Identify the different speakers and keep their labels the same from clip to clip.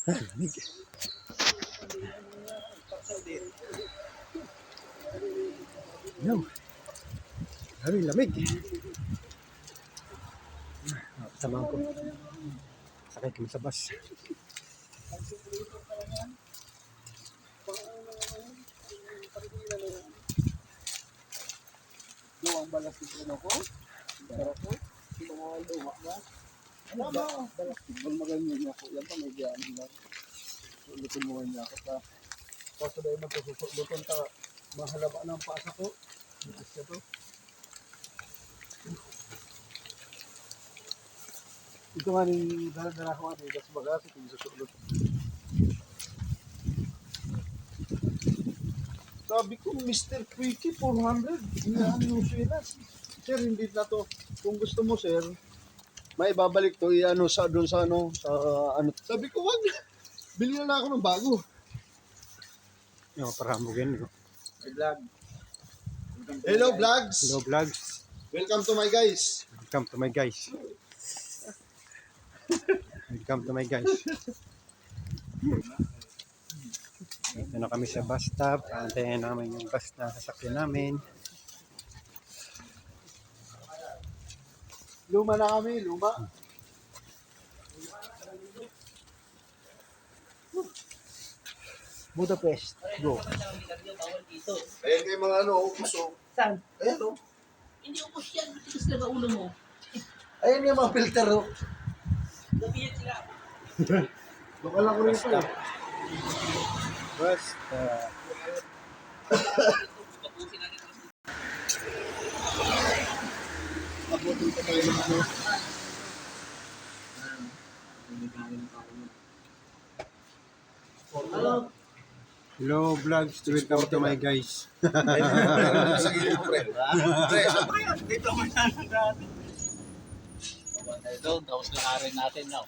Speaker 1: Lamig. No. Lamig. Samahan ko. Sakay kami sa bus.
Speaker 2: Ang balas ko ko. Pero ko, sino mo luwa ba? Ano ba? Balas ko maganda niya ko. Yan pa may diyan lang. Lutin mo niya ako ta. Tapos dahil magsusulutan ta mahalaba ng pasa ko. Ito to. Ito nga ni dala ko ate gas bagas ito susulot. Sabi ko, Mr. Quickie, 400. Inaan yung silas. Sir, hindi na to. Kung gusto mo, sir, may babalik to. Iano sa doon sa ano. Sa ano. Sabi ko, wag. Bili na ako ng bago.
Speaker 1: Yung parambugin.
Speaker 2: Hey, vlog. Hello, vlogs.
Speaker 1: Hello, vlogs.
Speaker 2: Welcome to my guys.
Speaker 1: Welcome to my guys. Welcome to my guys. Ito na kami sa bus stop. Antayin namin yung bus na sasakyan namin.
Speaker 2: Luma na kami, luma. Budapest. Go. Ayan kayo mga ano, puso.
Speaker 3: Saan?
Speaker 2: Ayan o.
Speaker 3: Hindi upos yan. Matigas na ba ulo mo?
Speaker 2: Ayan yung mga filter o.
Speaker 3: Gabi yan sila.
Speaker 2: Lokal ako rin pa eh.
Speaker 1: Bus
Speaker 2: Abutin pa tayo ng ano.
Speaker 1: Hello, vlogs. Welcome to my guys.
Speaker 2: Sa gilid mo, pre. Pre,
Speaker 3: Dito mo na natin. Tayo doon. Tapos lakarin natin now.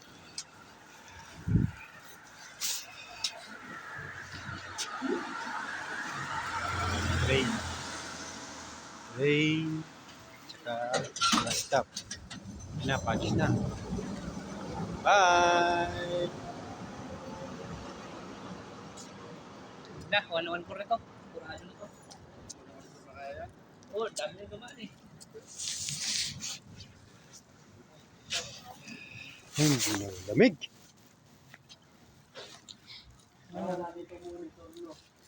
Speaker 1: Rain. Rain. Tsaka bus stop. Pagis na. Bye!
Speaker 3: Na, 1-1 ko rin to. Kurado na to. Oh, dami na gumaan eh.
Speaker 1: Hindi na lamig.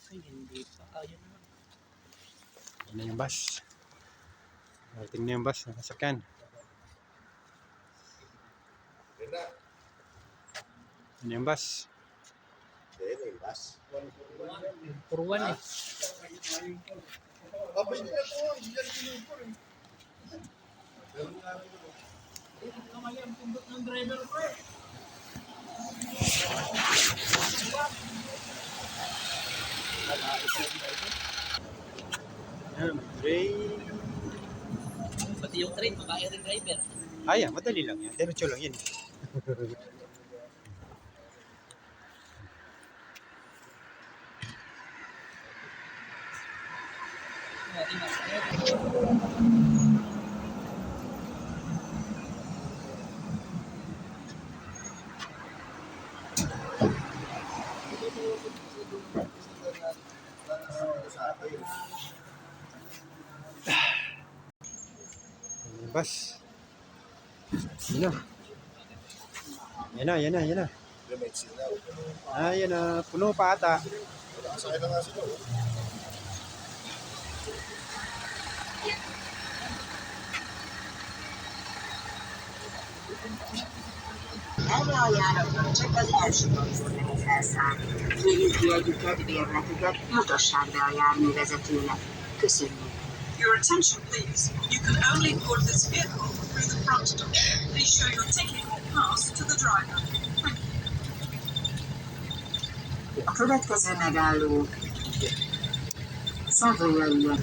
Speaker 3: Ay, hindi pa. Ayun na.
Speaker 1: Ano yung bus? Parating na yung bus na sasakyan. Ano yung bus?
Speaker 3: Puruan eh.
Speaker 2: Abay nila po, hindi yan kinupor eh.
Speaker 3: Kamali ang pindot ng driver ko eh.
Speaker 1: Rain.
Speaker 3: Pati yung train, makain rin driver.
Speaker 1: Ayan, madali lang yan. Diretso lang yan. Yung bus. Yan na. Yan na, yan na, yan na. Ah, yan na. Puno pa ata.
Speaker 2: Sakay na nga sila.
Speaker 4: Mutassák be a járművezetőnek. Köszönjük.
Speaker 5: Your attention, please. You can only board this vehicle through the front door. Please show your ticket or pass to the driver. Thank you.
Speaker 4: A következő megálló Szavolyai.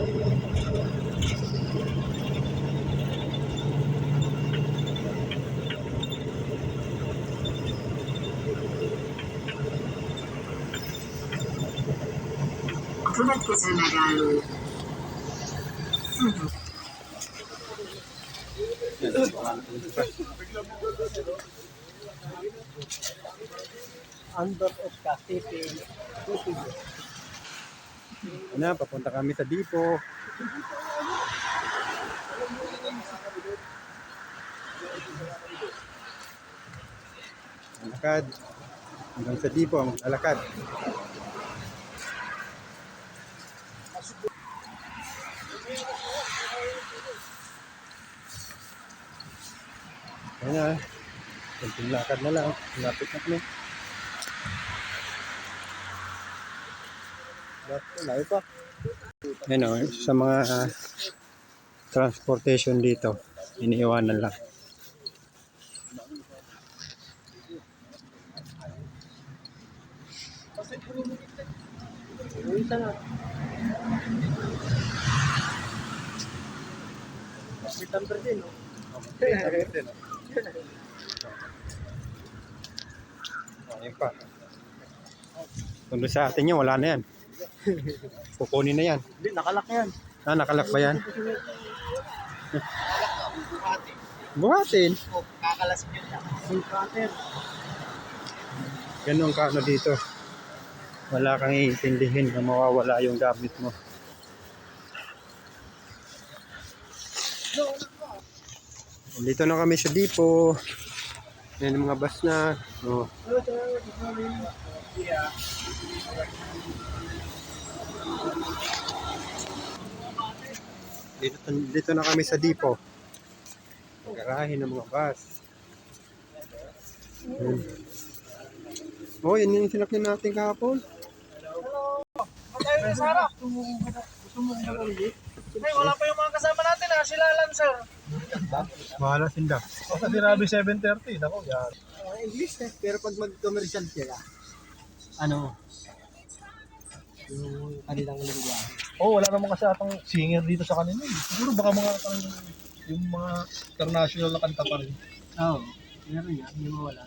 Speaker 4: A következő megálló
Speaker 2: Andor Oscar, TP.
Speaker 1: Na, papunta kami sa Dipo. Alakad. Hanggang sa Dipo ang alakad. Ayan na. Kunting lakad na lang. Lapit na kami.
Speaker 2: Layo pa.
Speaker 1: Ayan o, sa mga transportation dito, iniiwanan lang.
Speaker 2: Isa na. September din, no?
Speaker 1: Ayan pa. Kung doon sa atin yun, wala na yan. Kukunin na yan.
Speaker 2: Hindi, nakalak yan.
Speaker 1: Ah, nakalak ba yan? Buhatin.
Speaker 3: Kakalasip yun lang.
Speaker 2: Full cutter.
Speaker 1: Ganun ka ano dito. Wala kang iintindihin na mawawala yung gamit mo. Dito na kami sa Dipo. Yan ang mga bus na. Oh. Dito na kami sa Dipo. Garahe ng mga bus. Yan. Oh, yan yung sinakyan natin kahapon.
Speaker 2: Sarah, gusto mo ulit? Ay, wala pa yung mga kasama natin ha. Sila lang, sir.
Speaker 1: Bahala sinda.
Speaker 2: Basta sinabi 7:30. Nako, yan. English eh. Pero pag mag-commercial sila, ano? Yung kanilang lingwahe.
Speaker 6: Oh, wala naman kasi atang singer dito sa kanila. Siguro baka mga yung mga international na kanta pa rin.
Speaker 2: Oo. Meron yan. Hindi mawala.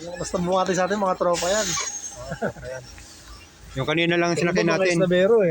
Speaker 6: Basta bumati sa atin, mga tropa yan.
Speaker 1: Yung kanina lang sinakyan
Speaker 6: Mga
Speaker 1: natin.
Speaker 6: isnabero eh.